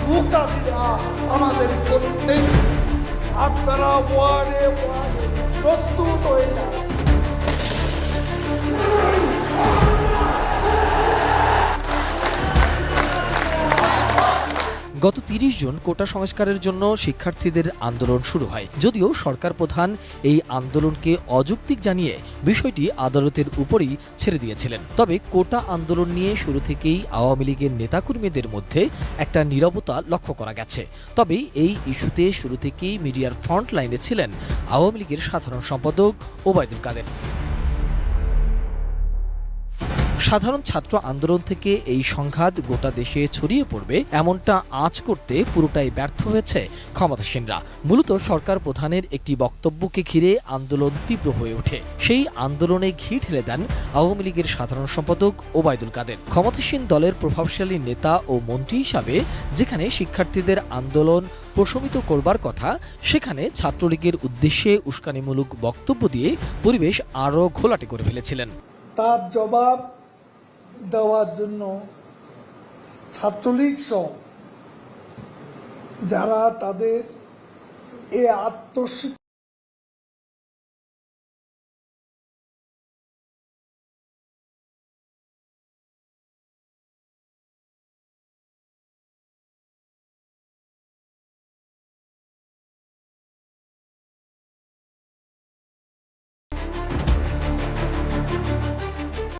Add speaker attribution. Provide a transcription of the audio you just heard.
Speaker 1: মোকাবিলা আমাদের করতে আপনারা ওয়ার্ডে ওয়ার্ডে প্রস্তুত হয়ে যান।
Speaker 2: গত ৩০ জুন কোটা সংস্কারের জন্য শিক্ষার্থীদের আন্দোলন শুরু হয়। যদিও সরকার প্রধান এই আন্দোলনকে অযৌক্তিক জানিয়ে বিষয়টি আদালতের উপরই ছেড়ে দিয়েছিলেন। তবে কোটা আন্দোলন নিয়ে শুরু থেকেই আওয়ামী লীগের নেতাকর্মীদের মধ্যে একটা নীরবতা লক্ষ্য করা গেছে। তবে এই ইস্যুতে শুরু থেকেই মিডিয়ার ফ্রন্ট লাইনে ছিলেন আওয়ামী লীগের সাধারণ সম্পাদক ওবায়দুল কাদের। সাধারণ ছাত্র আন্দোলন থেকে এই সংঘাত গোটা দেশে ছড়িয়ে পড়বে এমনটা আঁচ করতে পুরোটাই ব্যর্থ হয়েছে ক্ষমতাসীনরা। মূলত সরকার প্রধানের একটি বক্তব্যকে ঘিরে আন্দোলন তীব্র হয়ে ওঠে। সেই আন্দোলনে ঘি ঢেলে দেন আওয়ামী লীগের সাধারণ সম্পাদক ওবায়দুল কাদের। ক্ষমতাসীন দলের প্রভাবশালী নেতা ও মন্ত্রী হিসাবে যেখানে শিক্ষার্থীদের আন্দোলন প্রশমিত করবার কথা, সেখানে ছাত্রলীগের উদ্দেশ্যে উস্কানিমূলক বক্তব্য দিয়ে পরিবেশ আরও ঘোলাটে করে ফেলেছিলেন।
Speaker 1: তার জবাব দেওয়ার জন্য ছাত্রলীগ সহ যারা তাদের এই আত্মস্বীকৃতি